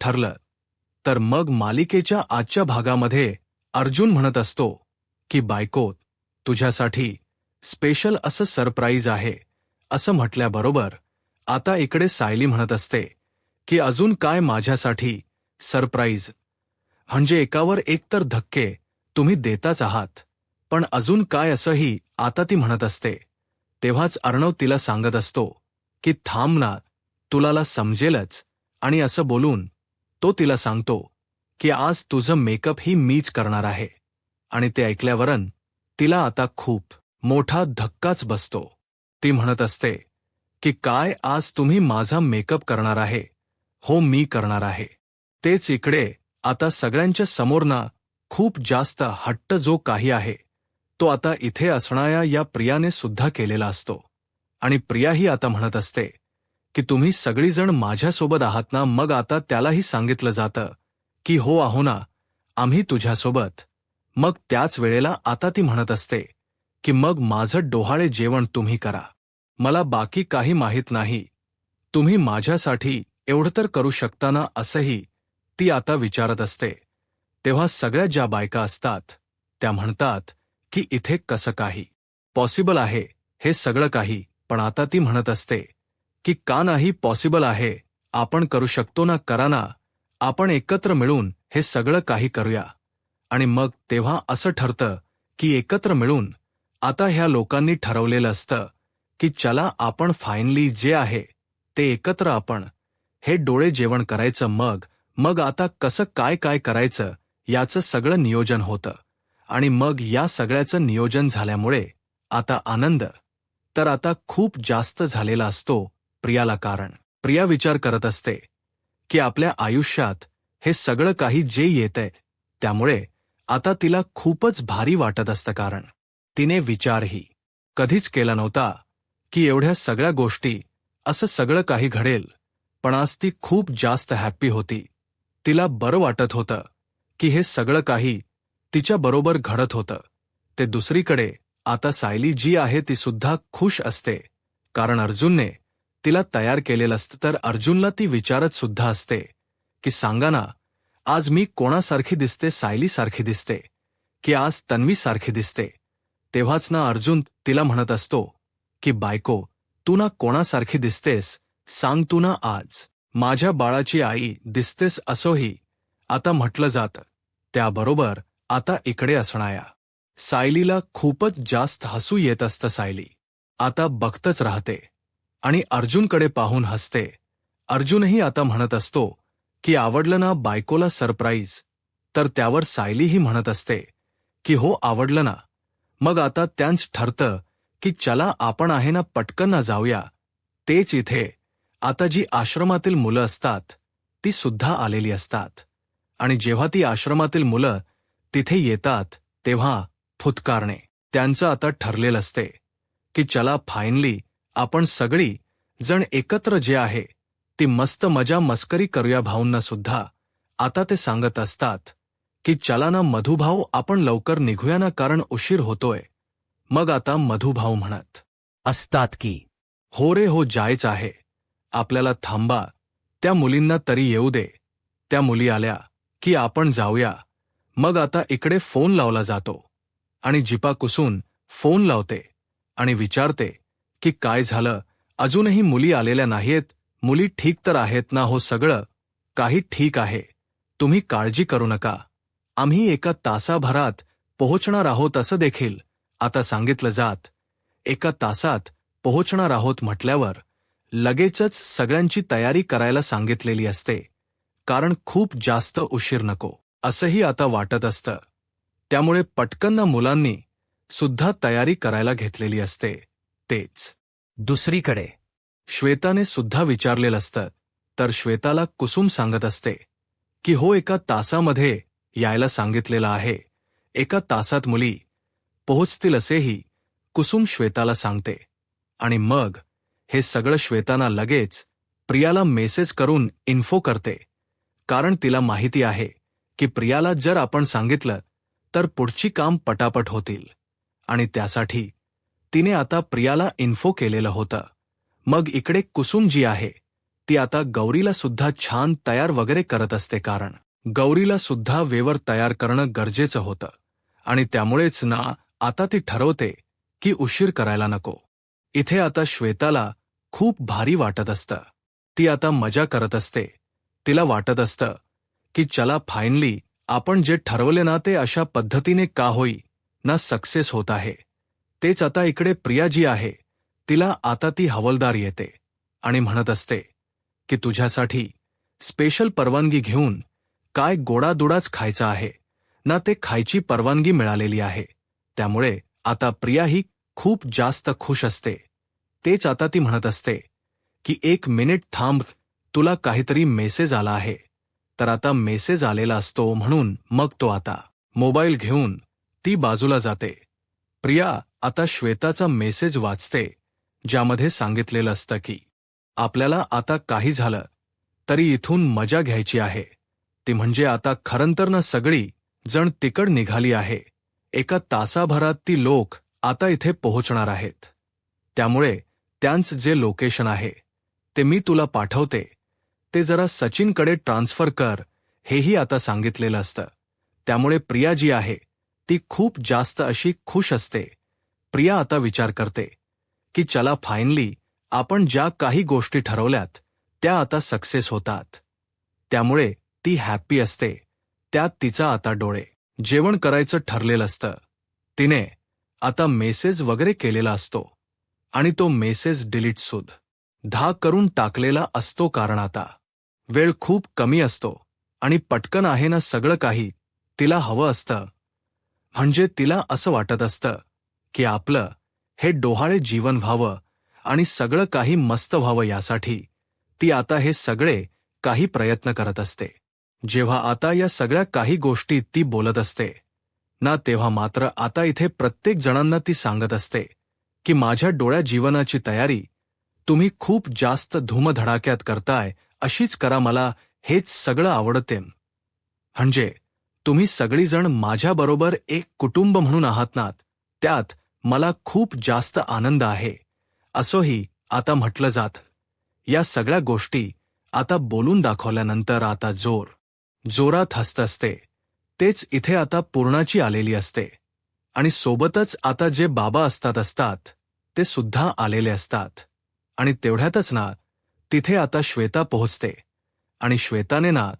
ठरलं. तर मग मालिकेच्या आजच्या भागामध्ये अर्जुन म्हणत असतो की बायको, तुझ्यासाठी स्पेशल असं सरप्राईज आहे. असं म्हटल्याबरोबर आता इकडे सायली म्हणत असते की अजून काय माझ्यासाठी सरप्राईज. म्हणजे एकावर एक तर धक्के तुम्ही देताच आहात, पण अजून काय असंही आता ती म्हणत असते. तेव्हाच अर्णव तिला सांगत असतो की थांब ना, तुला समजेलच. आणि असं बोलून तो तिला सांगतो की आज तुझं मेकअप ही मीच करणार आहे. आणि ते ऐकल्यावरून तिला आता खूप मोठा धक्काच बसतो. ती म्हणत असते की काय आज तुम्ही माझा मेकअप करणार आहे? हो, मी करणार आहे. तेच इकडे आता सगळ्यांच्या समोर ना खूप जास्त हट्ट जो काही आहे तो आता इथे असणाऱ्या या प्रियाने सुद्धा केलेला असतो. आणि प्रियाही आता म्हणत असते की तुम्ही सगळीजण माझ्यासोबत आहात ना. मग आता त्यालाही सांगितलं जातं की हो आहो ना, आम्ही तुझ्यासोबत. मग त्याच वेळेला आता ती म्हणत असते की मग माझं डोहाळे जेवण तुम्ही करा. मला बाकी काही माहीत नाही. तुम्ही माझ्यासाठी एवढं तर करू शकता ना, असंही ती आता विचारत असते. तेव्हा सगळ्या ज्या बायका असतात त्या म्हणतात की इथे कसं काही पॉसिबल आहे हे सगळं काही. पण आता ती म्हणत असते की का नाही पॉसिबल आहे, आपण करू शकतो ना, करा ना, आपण एकत्र मिळून हे सगळं काही करूया. आणि मग तेव्हा असं ठरतं की एकत्र मिळून आता ह्या लोकांनी ठरवलेलं असतं की चला आपण फायनली जे आहे ते एकत्र आपण हे डोळे जेवण करायचं. मग आता कसं काय काय करायचं याचं सगळं नियोजन होतं. आणि मग या सगळ्याचं नियोजन झाल्यामुळे आता आनंद तर आता खूप जास्त झालेला असतो प्रियाला. कारण प्रिया विचार करत असते की आपल्या आयुष्यात हे सगळं काही जे येतंय त्यामुळे आता तिला खूपच भारी वाटत असतं. कारण तिने विचारही कधीच केला नव्हता की एवढ्या सगळ्या गोष्टी असं सगळं काही घडेल. पण आज ती खूप जास्त हॅप्पी होती. तिला बरं वाटत होतं की हे सगळं काही तिच्या बरोबर घडत होतं. ते दुसरीकडे आता सायली जी आहे ती सुद्धा खुश असते. कारण अर्जुनने तिला तयार केलेलं असतं. तर अर्जुनला ती विचारत सुद्धा असते की सांगा ना, आज मी कोणासारखी दिसते? सायलीसारखी दिसते की आज तन्वीसारखी दिसते? तेव्हाच ना अर्जुन तिला म्हणत असतो की बायको, तू ना कोणासारखी दिसतेस सांग तू ना. आज माझ्या बाळाची आई दिसतेस असोही आता म्हटलं जातं. त्याबरोबर आता इकडे असणाऱ्या सायलीला खूपच जास्त हसू येत असतं. सायली आता बघतच राहते आणि अर्जुनकडे पाहून हसते. अर्जुनही आता म्हणत असतो की आवडलं ना बायकोला सरप्राईज? तर त्यावर सायलीही म्हणत असते की हो आवडलं ना. मग आता त्यांच ठरतं की चला आपण आहे ना पटकन ना जाऊया. तेच इथे आता जी आश्रमातील मुलं असतात ती सुद्धा आलेली असतात. आणि जेव्हा ती आश्रमातील मुलं तिथे येतात तेव्हा फुतकारणे त्यांचं आता ठरलेलं असते की चला फायनली आपण सगळी जण एकत्र जे आहे ती मस्त मजा मस्करी करूया. भाऊंना सुद्धा आता ते सांगत असतात की चला ना मधुभाऊ, आपण लवकर निघूया ना, कारण उशीर होतोय. मग आता मधुभाऊ म्हणत असतात की हो रे हो, जायचं आहे आपल्याला. थांबा, त्या मुलींना तरी येऊ दे. त्या मुली आल्या की आपण जाऊया. मग आता इकडे फोन लावला जातो आणि जिपा कुसून फोन लावते आणि विचारते की काय झालं, अजूनही मुली आलेल्या नाहीत? मुली ठीक तर आहेत ना? हो, सगळं काही ठीक आहे, तुम्ही काळजी करू नका, आम्ही एका तासाभरात पोहोचणार आहोत असं देखील आता सांगितलं जात. एका तासात पोहोचणार आहोत म्हटल्यावर लगेचच सगळ्यांची तयारी करायला सांगितलेली असते. कारण खूप जास्त उशीर नको असंही आता वाटत असतं. त्यामुळे पटकन मुलांनी सुद्धा तयारी करायला घेतलेली असते. तेच दुसरीकडे श्वेताने सुद्धा विचारलेलं असतं. तर श्वेताला कुसुम सांगत असते की हो, एका तासामध्ये यायला सांगितलेलं आहे. एका तासात मुली पोहोचतील असेही कुसुम श्वेताला सांगते. आणि मग हे सगळं श्वेताना लगेच प्रियाला मेसेज करून इन्फो करते. कारण तिला माहिती आहे की प्रियाला जर आपण सांगितलं तर पुढची काम पटापट होतील. आणि त्यासाठी तिने आता प्रियाला इन्फो केलेलं होतं. मग इकडे कुसुम जी आहे ती आता गौरीला सुद्धा छान तयार वगैरे करत असते, कारण गौरीला सुद्धा वेवर तयार करणं गरजेचं होतं आणि त्यामुळेच ना आता ती ठरवते की उशीर करायला नको. इथे आता श्वेताला खूप भारी वाटत असतं. ती आता मजा करत असते. तिला वाटत असतं की चला फायनली आपण जे ठरवले ना ते अशा पद्धतीने का होई ना सक्सेस होत आहे. तेच आता इकडे प्रिया जी आहे तिला आता ती हवालदार येते आणि म्हणत असते की तुझ्यासाठी स्पेशल परवानगी घेऊन काय गोडादुडाच खायचा आहे ना ते खायची परवानगी मिळालेली आहे. त्यामुळे आता प्रिया ही खूप जास्त खुश असते. तेच आता ती म्हणत असते की 1 मिनिट थांब, तुला काहीतरी मेसेज आला आहे. तर आता मेसेज आलेला असतो म्हणून मग तो आता मोबाईल घेऊन ती बाजूला जाते. प्रिया आता श्वेताचा मेसेज वाचते ज्यामध्ये सांगितलेलं असतं की आपल्याला आता काही झालं तरी इथून मजा घ्यायची आहे. ती म्हणजे आता खरंतर ना सगळी जण तिकड निघाली आहे. 1 तासाभरात ती लोक आता इथे पोहोचणार आहेत. त्यामुळे त्यांचं जे लोकेशन आहे ते मी तुला पाठवते, ते जरा सचिनकडे ट्रान्सफर कर, हेही आता सांगितलेलं असतं. त्यामुळे प्रिया जी आहे ती खूप जास्त अशी खुश असते. प्रिया आता विचार करते की चला फायनली आपण ज्या काही गोष्टी ठरवल्यात त्या आता सक्सेस होतात. त्यामुळे ती हॅप्पी असते. त्यात तिचा आता डोळे जेवण करायचं ठरलेलं असतं. तिने आता मेसेज वगैरे केलेला असतो आणि तो मेसेज डिलीट सुद्धा करून टाकलेला असतो, कारण आता वेळ खूप कमी असतो आणि पटकन आहे ना सगळं काही तिला हवं असतं. म्हणजे तिला असं वाटत असतं की आपलं हे डोहाळे जीवन व्हावं आणि सगळं काही मस्त व्हावं. यासाठी ती आता हे सगळे काही प्रयत्न करत असते. जेव्हा आता या सगळ्या काही गोष्टी ती बोलत असते ना तेव्हा मात्र आता इथे प्रत्येक जणांना ती सांगत असते की माझ्या डोळ्या जीवनाची तयारी तुम्ही खूप जास्त धूमधडाक्यात करताय, अशीच करा. मला हेच सगळं आवडते. म्हणजे तुम्ही सगळीजण माझ्याबरोबर एक कुटुंब म्हणून आहात ना, त्यात मला खूप जास्त आनंद आहे, असंही आता म्हटलं जात. या सगळ्या गोष्टी आता बोलून दाखवल्यानंतर आता जोरात हसत असते. तेच इथे आता पूर्णाची आलेली असते आणि सोबतच आता जे बाबा असतात ते सुद्धा आलेले असतात. आणि तेवढ्यातच ना तिथे आता श्वेता पोहोचते आणि श्वेताने ना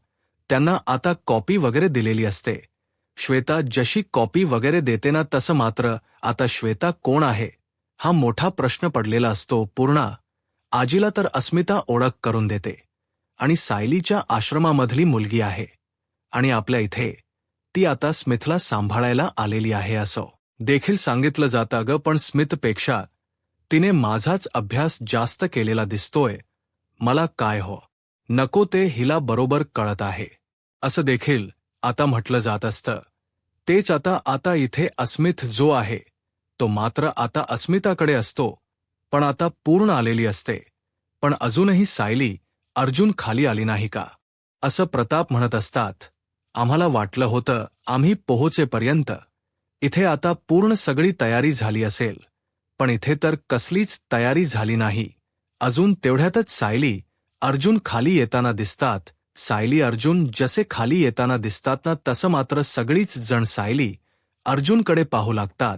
त्यांना आता कॉपी वगैरे दिलेली असते. श्वेता जशी कॉपी वगैरे देते ना तसं मात्र आता श्वेता कोण आहे हा मोठा प्रश्न पडलेला असतो. पूर्णा आजीला तर अस्मिता ओळख करून देते आणि सायलीच्या आश्रमामधली मुलगी आहे आणि आपल्या इथे ती आता स्मिथला सांभाळायला आलेली आहे असं देखील सांगितलं जातं. ग पण स्मिथपेक्षा तिने माझाच अभ्यास जास्त केलेला दिसतोय. मला काय हो नको ते हिला बरोबर कळत आहे असं देखील आता म्हटलं जात असतं. तेच आता इथे अस्मित जो आहे तो मात्र आता अस्मिताकडे असतो, पण आता पूर्ण आलेली असते. पण अजूनही सायली अर्जुन खाली आली नाही का असं प्रताप म्हणत असतात. आम्हाला वाटलं होतं आम्ही पोहोचेपर्यंत इथे आता पूर्ण सगळी तयारी झाली असेल, पण इथे तर कसलीच तयारी झाली नाही अजून. तेवढ्यातच सायली अर्जुन खाली येताना दिसतात. सायली अर्जुन जसे खाली येताना दिसतात ना तसं मात्र सगळीच जण सायली अर्जुनकडे पाहू लागतात.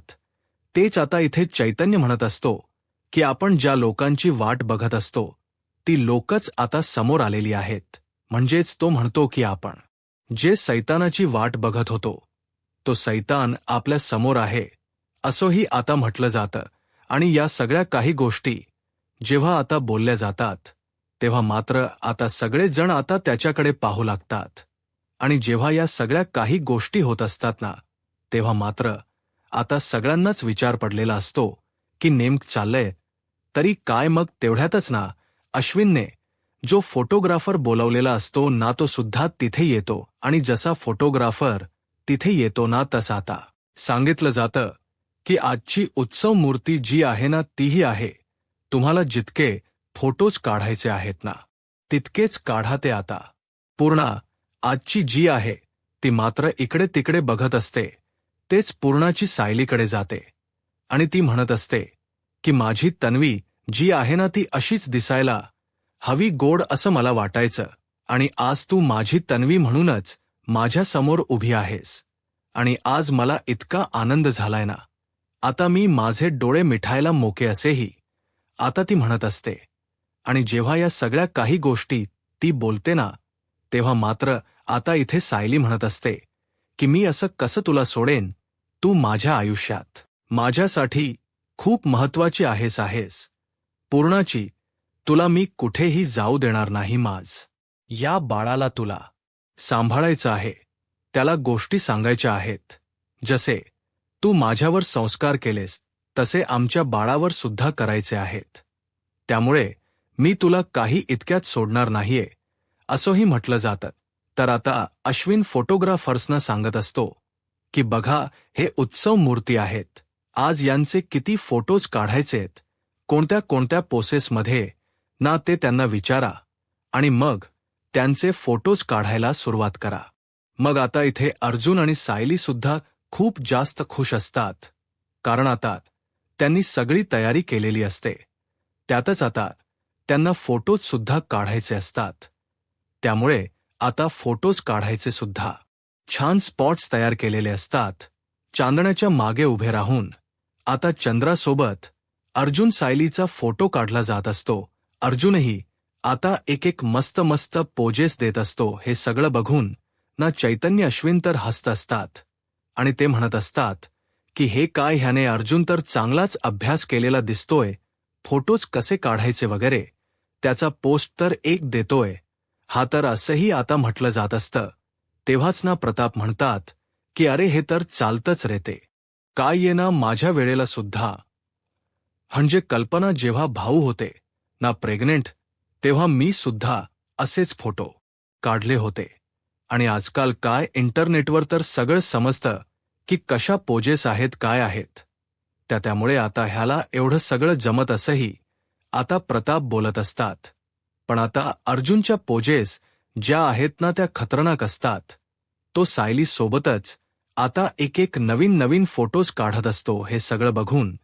तेच आता इथे चैतन्य म्हणत असतो की आपण ज्या लोकांची वाट बघत असतो ती लोकच आता समोर आलेली आहेत. म्हणजेच तो म्हणतो की आपण जे सैतानाची वाट बघत होतो तो सैतान आपल्या समोर आहे असंही आता म्हटलं जातं. आणि या सगळ्या काही गोष्टी जेव्हा आता बोलल्या जातात तेव्हा मात्र आता सगळे जण आता त्याच्याकडे पाहू लागतात. आणि जेव्हा या सगळ्या काही गोष्टी होत असतात ना तेव्हा मात्र आता सगळ्यांनाच विचार पडलेला असतो की नेमकं चाललंय तरी काय. मग तेवढ्यातच ना अश्विनने जो फोटोग्राफर बोलावलेला असतो ना तो सुद्धा तिथे येतो आणि जसा फोटोग्राफर तिथे येतो ना तसं आता सांगितलं जातं की आजची उत्सव मूर्ती जी आहे ना तीही आहे. तुम्हाला जितके फोटोज काढायचे आहेत ना तितकेच काढा. ते आता पूर्णा आजची जी आहे ती मात्र इकडे तिकडे बघत असते. तेच पूर्णाची सायलीकडे जाते आणि ती म्हणत असते की माझी तन्वी जी आहे ना ती अशीच दिसायला हवी गोड असं मला वाटायचं, आणि आज तू माझी तन्वी म्हणूनच माझ्या समोर उभी आहेस. आणि आज मला इतका आनंद झालाय ना, आता मी माझे डोळे मिठायला मोके असेही. आता ती म्हणत असते. आणि जेव्हा या सगळ्या काही गोष्टी ती बोलते ना, तेव्हा मात्र आता इथे सायली म्हणत असते की मी असं कसं तुला सोडेन, तू माझ्या आयुष्यात माझ्यासाठी खूप महत्वाची आहेस. पूर्णाची, तुला मी कुठेही जाऊ देणार नाही. या बाळाला तुला सांभाळायचं आहे, त्याला गोष्टी सांगायच्या आहेत. जसे तू माझ्यावर संस्कार केलेस तसे आमच्या बाळावर सुद्धा करायचे आहेत. त्यामुळे मी तुला काही इतक्यात सोडणार नाहीये, असंही म्हटलं जातं. तर आता अश्विन फोटोग्राफर्सना सांगत असतो की बघा, हे उत्सव मूर्ती आहेत. आज यांचे किती फोटोज काढायचेत, कोणत्या कोणत्या पोसेसमध्ये ना, ते त्यांना विचारा आणि मग त्यांचे फोटोज काढायला सुरुवात करा. मग आता इथे अर्जुन आणि सायली सुद्धा खूप जास्त खुश असतात, कारण आता त्यांनी सगळी तयारी केलेली असते. त्यातच आता त्यांना फोटोज सुद्धा काढायचे असतात. त्यामुळे आता फोटोज काढायचे सुद्धा छान स्पॉट्स तयार केलेले असतात. चांदण्याच्या मागे उभे राहून आता चंद्रासोबत अर्जुन सायलीचा फोटो काढला जात असतो. अर्जुनही आता एक एक मस्त मस्त पोजेस देत असतो. हे सगळं बघून ना चैतन्य अश्विन तर हसत असतात आणि ते म्हणत असतात की हे काय, ह्याने अर्जुन तर चांगलाच अभ्यास केलेला दिसतोय, फोटोज कसे काढायचे वगैरे त्याचा पोस्ट तर एक देतोय हा. तर असंही आता म्हटलं जात असतं. तेव्हाच ना प्रताप म्हणतात की अरे, हे तर चालतंच रे, ते काय ये ना माझ्या वेळेला सुद्धा. म्हणजे कल्पना जेव्हा भाऊ होते ना प्रेग्नेंट, तेव्हा मी सुद्धा असेच फोटो काढले होते. आणि आजकाल काय इंटरनेटवर तर सगळं समजतं की कशा पोजेस आहेत, काय आहेत त्यामुळे आता ह्याला एवढं सगळं जमत असंही आता प्रताप बोलत असतात. पण आता अर्जुनच्या पोजेस ज्या आहेत ना, त्या खतरनाक असतात. तो सायली सोबतच आता एक एक नवीन नवीन फोटोज काढत असतो. हे सगळं बघून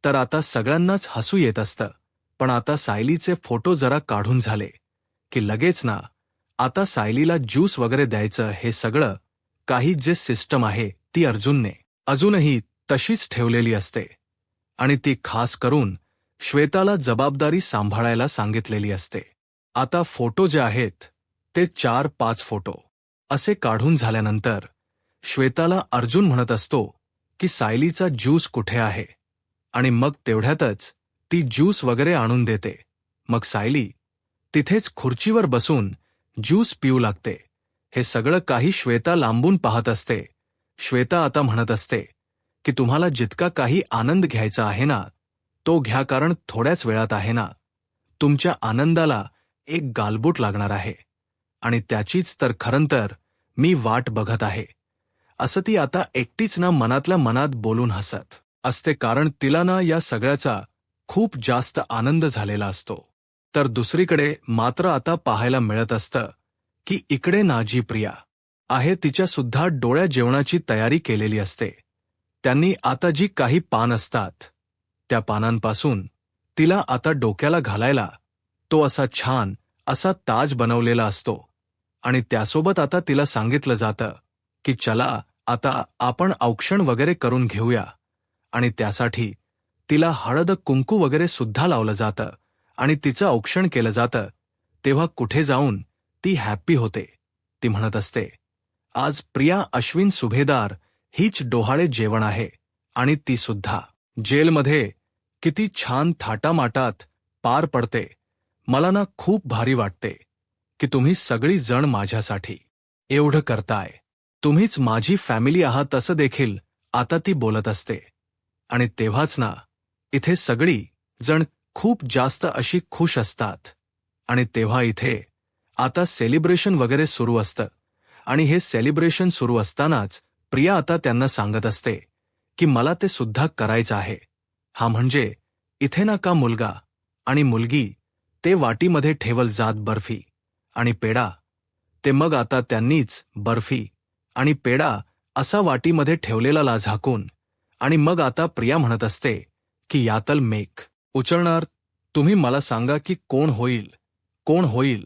तर आता सगळ्यांनाच हसू येत असतं. पण आता सायलीचे फोटो जरा काढून झाले की लगेच ना आता सायलीला ज्यूस वगैरे द्यायचं, हे सगळं काही जे सिस्टम आहे ती अर्जुनने अजूनही तशीच ठेवलेली असते. आणि ती खास करून श्वेताला जबाबदारी सांभाळायला सांगितलेली असते. आता फोटो जे आहेत ते 4-5 फोटो असे काढून झाल्यानंतर श्वेताला अर्जुन म्हणत असतो की सायलीचा ज्यूस कुठे आहे, आणि मग तेवढ्यातच ती ज्यूस वगैरे आणून देते. मग सायली तिथेच खुर्चीवर बसून ज्यूस पिऊ लागते. हे सगळं काही श्वेता लांबून पाहत असते. श्वेता आता म्हणत असते की तुम्हाला जितका काही आनंद घ्यायचा आहे ना, तो घ्या, कारण थोड्याच वेळात आहे ना तुमच्या आनंदाला एक गालबोट लागणार आहे, आणि त्याचीच तर खरं तर मी वाट बघत आहे. असं ती आता एकटीच ना मनातल्या मनात बोलून हसत असते, कारण तिला ना या सगळ्याचा खूप जास्त आनंद झालेला असतो. तर दुसरीकडे मात्र आता पाहायला मिळत असतं की इकडे ना जी प्रिया आहे तिच्या सुद्धा डोळ्या जेवणाची तयारी केलेली असते. त्यांनी आता जी काही पान असतात त्या पानांपासून तिला आता डोक्याला घालायला तो असा छान असा ताज बनवलेला असतो. आणि त्यासोबत आता तिला सांगितलं जातं की चला आता आपण औक्षण वगैरे करून घेऊया. आणि त्यासाठी तिला हळद कुंकू वगैरे सुद्धा लावलं जातं आणि तिचं औक्षण केलं जातं. तेव्हा कुठे जाऊन ती हॅप्पी होते. ती म्हणत असते, आज प्रिया अश्विन सुभेदार हीच डोहाळे जेवण आहे. आणि ती सुद्धा जेलमध्ये किती छान थाटामाटात पार पडते. मला ना खूप भारी वाटते की तुम्ही सगळी जण माझ्यासाठी एवढं करताय. तुम्हीच माझी फॅमिली आहात असं देखील आता ती बोलत असते. आणि तेव्हाच ना इथे सगळी जण खूप जास्त अशी खुश असतात. आणि तेव्हा इथे आता सेलिब्रेशन वगैरे सुरू असतं. आणि हे सेलिब्रेशन सुरू असतानाच प्रिया आता त्यांना सांगत असते की मला ते सुद्धा करायचं आहे. हा म्हणजे इथे ना का मुलगा आणि मुलगी ते वाटीमध्ये ठेवल जात बर्फी आणि पेडा. ते मग आता त्यांनीच बर्फी आणि पेडा असा वाटीमध्ये ठेवलेला ला झाकून. आणि मग आता प्रिया म्हणत असते की यातल मेक उचलणार तुम्ही मला सांगा की कोण होईल, कोण होईल.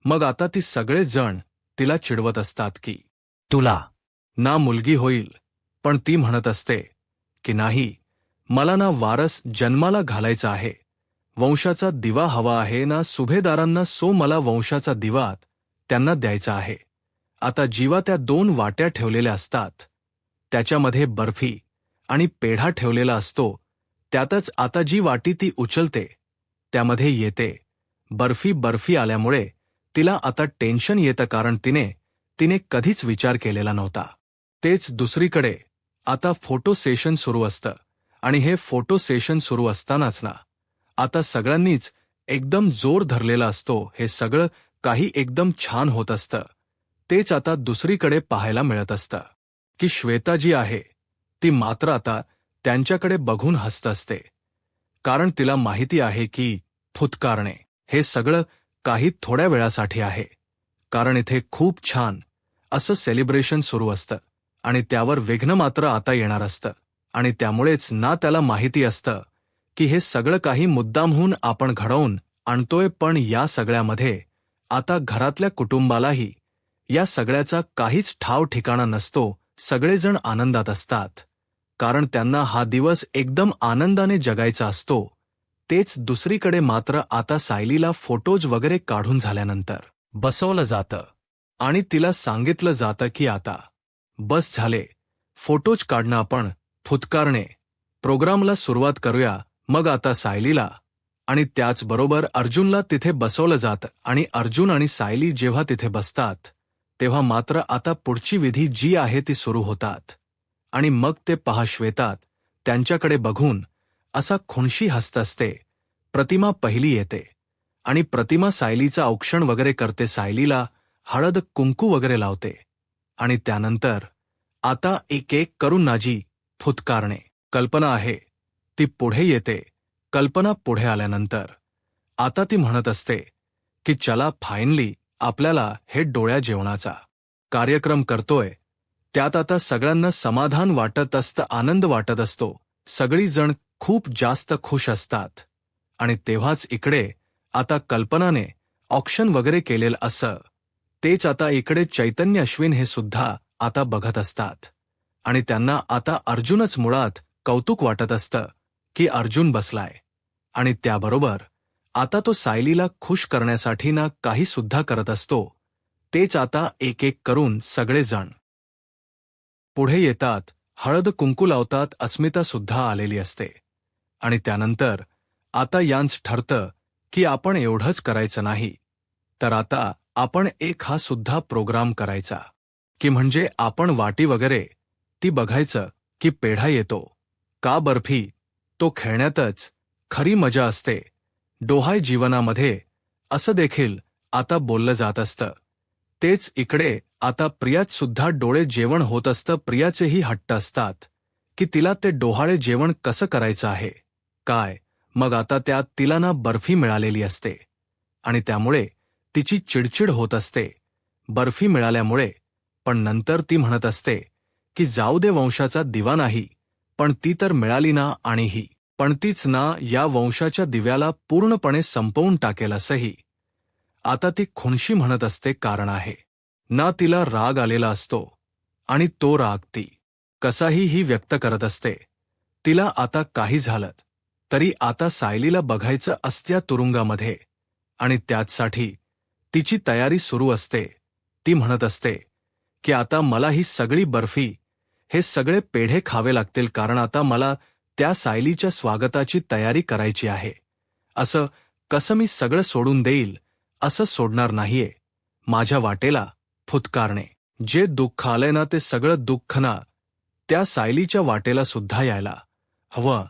मग आता ती सगळे जण तिला चिडवत असतात की तुला ना मुलगी होईल, पण ती म्हणत असते की नाही, मला ना वारस जन्माला घालायचा आहे, वंशाचा दिवा हवा आहे ना, सुभेदारांना मला वंशाचा दिवा त्यांना द्यायचा आहे. आता जीवा त्या 2 वाट्या ठेवलेल्या असतात, त्याच्यामध्ये बर्फी आणि पेढा ठेवलेला असतो. त्यातच आता जी वाटी ती उचलते त्यामध्ये येते बर्फी आल्यामुळे तिला आता टेन्शन येतं, कारण तिने कधीच विचार केलेला नव्हता. तेच दुसरीकडे आता फोटो सेशन सुरू असतं आणि हे फोटो सेशन सुरू असतानाच ना आता सगळ्यांनीच एकदम जोर धरलेला असतो. हे सगळं काही एकदम छान होत असतं. तेच आता दुसरीकडे पाहायला मिळत असतं की श्वेता जी आहे ती मात्र आता त्यांच्याकडे बघून हसत असते, कारण तिला माहिती आहे की फुतकारणे हे सगळं काही थोड्या वेळासाठी आहे. कारण इथे खूप छान असं सेलिब्रेशन सुरू असतं आणि त्यावर विघ्न मात्र आता येणार असतं. आणि त्यामुळेच ना त्याला माहिती असतं की हे सगळं काही मुद्दामहून आपण घडवून आणतोय, पण या सगळ्यामध्ये आता घरातल्या कुटुंबालाही या सगळ्याचा काहीच ठाव ठिकाणा नसतो. सगळेजण आनंदात असतात, कारण त्यांना हा दिवस एकदम आनंदाने जगायचा असतो. तेच दुसरीकडे मात्र आता सायलीला फोटोज वगैरे काढून झाल्यानंतर बसवलं जातं आणि तिला सांगितलं जातं की आता बस झाले फोटोज काढणं, आपण फुतकारणे प्रोग्रामला सुरुवात करूया. मग आता सायलीला आणि त्याचबरोबर अर्जुनला तिथे बसवलं जातं आणि अर्जुन आणि सायली जेव्हा तिथे बसतात तेव्हा मात्र आता पुढची विधी जी आहे ती सुरू होतात. आणि मग ते पहा, श्वेतात त्यांच्याकडे बघून असा खुणशी हसत असते. प्रतिमा पहिली येते आणि प्रतिमा सायलीचा औक्षण वगैरे करते, सायलीला हळद कुंकू वगैरे लावते. आणि त्यानंतर आता एक एक करून नाजी फुतकारणे कल्पना आहे ती पुढे येते. कल्पना पुढे आल्यानंतर आता ती म्हणत असते की चला फायनली आपल्याला हे डोळ्या जेवणाचा कार्यक्रम करतोय. त्यात आता सगळ्यांना समाधान वाटत असतं, आनंद वाटत असतो, सगळी जण खूप जास्त खुश असतात. आणि तेव्हाच इकडे आता कल्पनाने ऑक्शन वगैरे केलेलं असं. तेच आता इकडे चैतन्य अश्विन हे सुद्धा आता बघत असतात आणि त्यांना आता अर्जुनच मुळात कौतुक वाटत असतं की अर्जुन बसलाय आणि त्याबरोबर आता तो सायलीला खुश करण्यासाठी ना काही सुद्धा करत असतो. तेच आता एक एक करून सगळेजण पुढे येतात, हळद कुंकू लावतात. अस्मिता सुद्धा आलेली असते आणि त्यानंतर आता यांच ठरतं की आपण एवढंच करायचं नाही, तर आता आपण एक हा सुद्धा प्रोग्राम करायचा की म्हणजे आपण वाटी वगैरे ती बघायचं की पेढा येतो का बर्फी, तो खेळण्यातच खरी मजा असते. डोहाय जीवनामध्ये असं देखील आता बोललं जात असतं. तेच इकडे आता प्रियात सुद्धा डोळे जेवण होत असतं. प्रियाचेही हट्ट असतात की तिला ते डोहाळे जेवण कसं करायचं आहे काय. मग आता त्यात तिला ना बर्फी मिळालेली असते आणि त्यामुळे तिची चिडचिड होत असते बर्फी मिळाल्यामुळे. पण नंतर ती म्हणत असते की जाऊ दे, वंशाचा दिवा नाही, पण ती तर मिळाली ना, आणि ही पण तीच ना या वंशाच्या दिव्याला पूर्णपणे संपवून टाकेल असंही आता ती खुणशी म्हणत असते. कारण आहे ना तिला राग आलेला असतो आणि तो राग ती कसाही ही व्यक्त करत असते. तिला आता काही झालं तरी आता सायलीला बघायचं असत्या तुरुंगामध्ये आणि त्याचसाठी तिची तयारी सुरू असते. ती म्हणत असते की आता मला ही सगळी बर्फी, हे सगळे पेढे खावे लागतील, कारण आता मला त्या सायलीच्या स्वागताची तयारी करायची आहे. असं कसं मी सगळं सोडून देईल, असं सोडणार नाहीये. माझ्या वाटेला फुतकारणे जे दुःख आलंय ना ते सगळं दुःख ना त्या सायलीच्या वाटेला सुद्धा यायला हवं.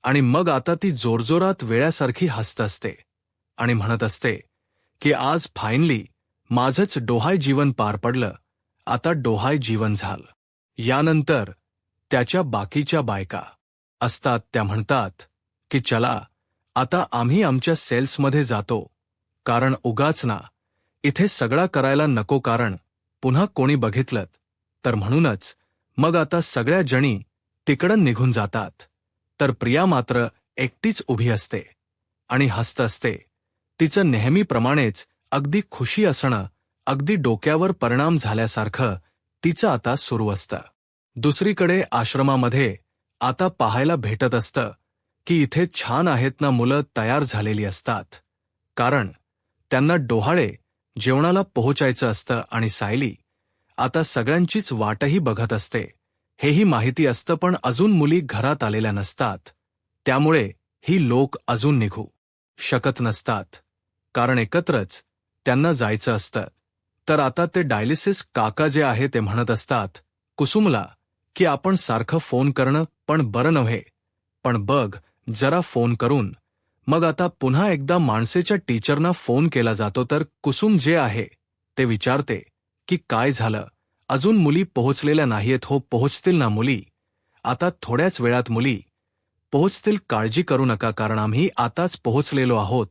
आणि मग आता ती जोरजोरात वेळ्यासारखी हसत असते आणि म्हणत असते की आज फायनली माझंच डोहाय जीवन पार पडलं, आता डोहाय जीवन झालं. यानंतर त्याच्या बाकीच्या बायका असतात त्या म्हणतात की चला आता आम्ही आमच्या सेल्समध्ये जातो, कारण उगाच ना इथे सगळा करायला नको, कारण पुन्हा कोणी बघितलं तर. म्हणूनच मग आता सगळ्या जणी तिकडं निघून जातात. तर प्रिया मात्र एकटीच उभी असते आणि हसत असते. तिचं नेहमीप्रमाणेच अगदी खुशी असणं, अगदी डोक्यावर परिणाम झाल्यासारखं तिचं आता सुरू असतं. दुसरीकडे आश्रमामध्ये आता पाहायला भेटत असतं की इथे छान आहेत ना मुलं तयार झालेली असतात, कारण त्यांना डोहाळे जेवणाला पोहोचायचं असतं आणि सायली आता सगळ्यांचीच वाटही बघत असते. हेही माहिती असतं, पण अजून मुली घरात आलेल्या नसतात. त्यामुळे ही लोक अजून निघू शकत नसतात, कारण एकत्रच त्यांना जायचं असतं. तर आता ते डायलिसिस काका जे आहे ते म्हणत असतात कुसुमला की आपण सारखं फोन करणं पण बरं नव्हे, पण बघ जरा फोन करून. मग आता पुन्हा एकदा माणसेच्या टीचरना फोन केला जातो, तर कुसुम जे आहे ते विचारते की काय झालं, अजून मुली पोहोचलेल्या नाहीयेत. हो, पोहोचतील ना मुली, आता थोड्याच वेळात मुली पोहोचतील, काळजी करू नका, कारण आम्ही आताच पोहोचलेलो आहोत.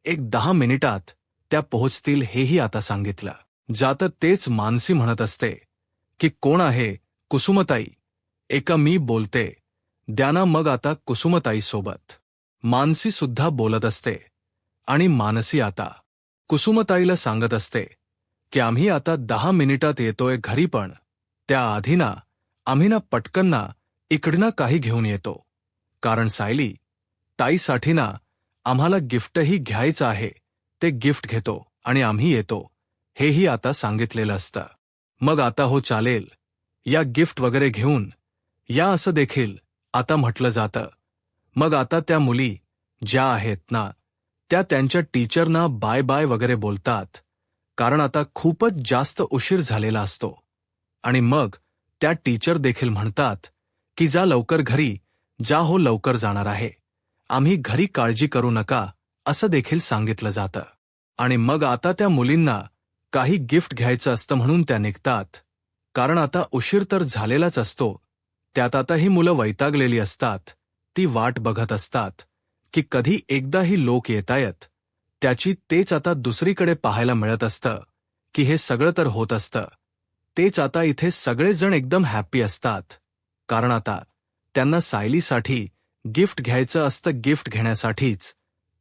एक 10 मिनिटात त्या पोहोचतील हेही आता सांगितलं जातं. तेच मानसी म्हणत असते की कोण आहे कुसुमताई, एका मी बोलते द्याना. मग आता कुसुमताई सोबत मानसी सुद्धा बोलत असते आणि मानसी आता कुसुमताईला सांगत असते की आम्ही आता 10 मिनिटात येतोय घरी, पण त्याआधी ना आम्ही ना पटकन ना इकडनं काही घेऊन येतो, कारण सायली ताईसाठी ना आम्हाला गिफ्टही घ्यायचं आहे. ते गिफ्ट घेतो आणि आम्ही येतो, हेही आता सांगितलेलं असतं. मग आता हो चालेल, या गिफ्ट वगैरे घेऊन या असं देखील आता म्हटलं जातं. मग आता त्या मुली ज्या आहेत ना त्या त्यांच्या टीचरना बाय बाय वगैरे बोलतात, कारण आता खूपच जास्त उशीर झालेला असतो. आणि मग त्या टीचर देखील म्हणतात की जा लवकर घरी जा, हो लवकर जाणार आहे आम्ही घरी, काळजी करू नका, असं देखील सांगितलं जातं. आणि मग आता त्या मुलींना काही गिफ्ट घ्यायचं असतं म्हणून त्या निघतात, कारण आता उशीर तर झालेलाच असतो. त्यात आता ही मुलं वैतागलेली असतात. ती वाट बघत असतात की कधी एकदा ही लोक येतायत. त्याची तेच आता दुसरीकडे पाहायला मिळत असतं की हे सगळं तर होत असतं. तेच आता इथे सगळेजण एकदम हॅप्पी असतात, कारण आता त्यांना सायलीसाठी गिफ्ट घ्यायचं असतं. गिफ्ट घेण्यासाठीच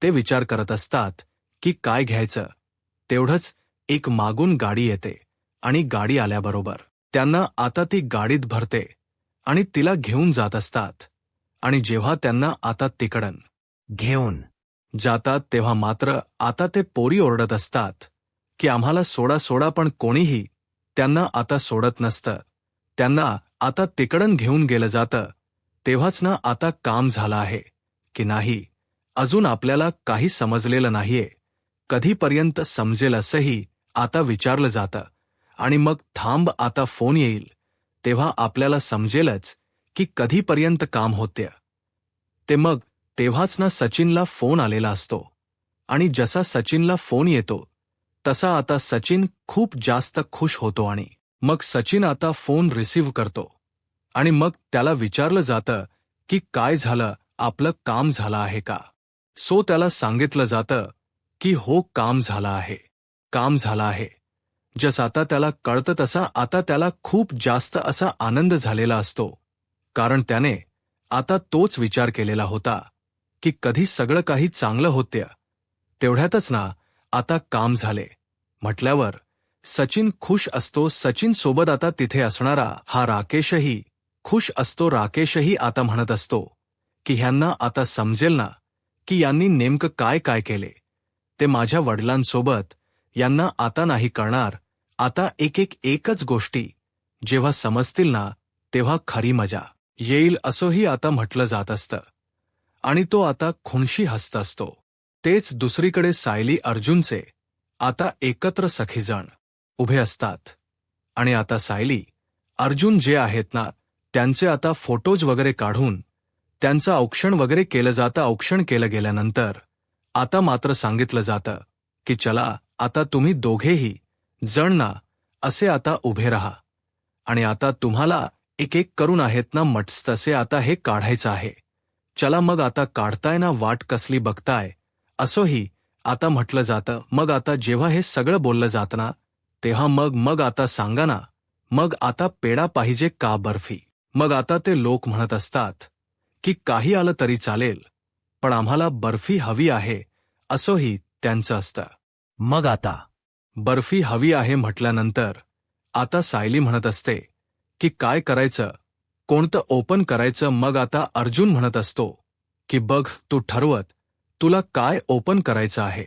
ते विचार करत असतात की काय घ्यायचं. तेवढंच एक मागून गाडी येते आणि गाडी आल्याबरोबर त्यांना आता ती गाडीत भरते आणि तिला घेऊन जात असतात. आणि जेव्हा त्यांना आता तिकडन घेऊन जातात तेव्हा मात्र आता ते पोरी ओरडत असतात की आम्हाला सोडा सोडा, पण कोणीही त्यांना आता सोडत नसतं. त्यांना आता तिकडन घेऊन गेलं जातं. तेव्हाच ना आता काम झालं आहे की नाही अजून आपल्याला काही समजलेलं नाहीये. कधीपर्यंत समजेल असंही आता विचारलं जातं. आणि मग थांब, आता फोन येईल तेव्हा आपल्याला समजेलच की कधीपर्यंत काम होते ते. मग तेव्हाच ना सचिनला फोन आलेला असतो. आणि जसा सचिनला फोन येतो तसा आता सचिन खूप जास्त खुश होतो. आणि मग सचिन आता फोन रिसीव्ह करतो आणि मग त्याला विचारलं जातं की काय झालं, आपलं काम झालं आहे का. सो त्याला सांगितलं जातं की हो, काम झालं आहे, काम झालं आहे. जसं आता त्याला कळतं तसा आता त्याला खूप जास्त असा आनंद झालेला असतो, कारण त्याने आता तोच विचार केलेला होता की कधी सगळं काही चांगलं होतं. तेवढ्यातच ना आता काम झाले म्हटल्यावर सचिन खुश असतो. सचिन सोबत आता तिथे असणारा हा राकेशही खुश असतो. राकेशही आता म्हणत असतो की ह्यांना आता समजेल ना की यांनी नेमकं काय काय केले ते माझ्या वडिलांसोबत. यांना आता नाही कळणार. आता एकच गोष्टी जेव्हा समजतील ना तेव्हा खरी मजा येईल, असंही आता म्हटलं जात असतं. आणि तो आता खुनशी हसत असतो. तेच दुसरीकडे सायली अर्जुनचे आता एकत्र सखीजण उभे असतात. आणि आता सायली अर्जुन जे आहेत ना त्यांचे आता फोटोज वगैरे काढून त्यांचं औक्षण वगैरे केलं जातं. औक्षण केलं गेल्यानंतर आता मात्र सांगितलं जातं की चला आता तुम्ही दोघेही जण ना असे आता उभे राहा आणि आता तुम्हाला एक करून आहेत ना मट्स तसे आता हे काढायचं आहे. चला मग आता काढताय ना, वाट कसली बघताय, असंही आता म्हटलं जातं. मग आता जेव्हा हे सगळं बोललं जातं ना तेव्हा मग आता सांगा ना, मग आता पेढा पाहिजे का बर्फी. मग आता ते लोक म्हणत असतात की काही आलं तरी चालेल, पण आम्हाला बर्फी हवी आहे, असंही त्यांचं असतं. मग आता बर्फी हवी आहे म्हटल्यानंतर आता सायली म्हणत असते की काय करायचं, कोणतं ओपन करायचं. मग आता अर्जुन म्हणत असतो की बघ तू ठरवत, तुला काय ओपन करायचं आहे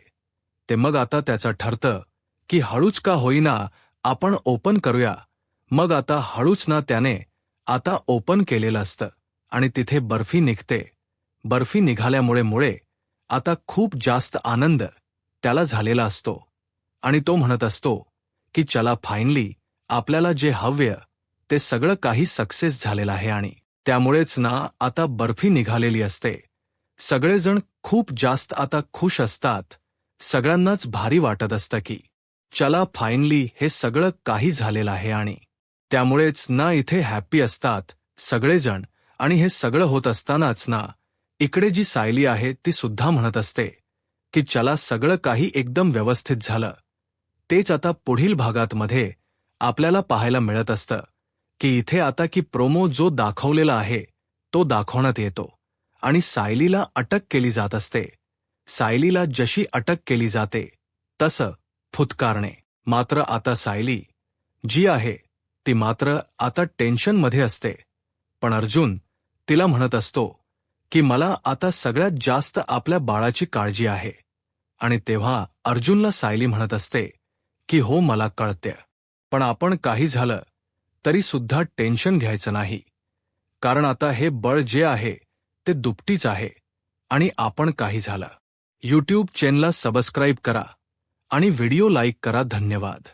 ते. मग आता त्याचं ठरतं की हळूच का होईना आपण ओपन करूया. मग आता हळूच ना त्याने आता ओपन केलेलं असतं आणि तिथे बर्फी निघते. बर्फी निघाल्यामुळे आता खूप जास्त आनंद त्याला झालेला असतो आणि तो म्हणत असतो की चला फायनली आपल्याला जे हवंय ते सगळं काही सक्सेस झालेलं आहे. आणि त्यामुळेच ना आता बर्फी निघालेली असते. सगळेजण खूप जास्त आता खुश असतात. सगळ्यांनाच भारी वाटत असतं की चला फायनली हे सगळं काही झालेलं आहे. आणि त्यामुळेच ना इथे हॅप्पी असतात सगळेजण. आणि हे सगळं होत असतानाच ना इकडे जी सायली आहे ती सुद्धा म्हणत असते की चला सगळं काही एकदम व्यवस्थित झालं. तेच आता पुढील भागात मध्ये आपल्याला पाहायला मिळत असतं की इथे आता की प्रोमो जो दाखवलेला आहे तो दाखवण्यात येतो आणि सायलीला अटक केली जात असते. सायलीला जशी अटक केली जाते तसं फुतकारणे. मात्र आता सायली जी आहे ती मात्र आता टेन्शनमध्ये असते. पण अर्जुन तिला म्हणत असतो की मला आता सगळ्यात जास्त आपल्या बाळाची काळजी आहे. आणि तेव्हा अर्जुनला सायली म्हणत असते की हो मला कळते, पण आपण काही झालं तरी सुद्धा टेन्शन घ्यायचं नाही, कारण आता हे बळ जे आहे ते दुपटीच आहे. आणि आपण काही झालं यूट्यूब चॅनलला सबस्क्राईब करा आणि व्हिडिओ लाईक करा. धन्यवाद.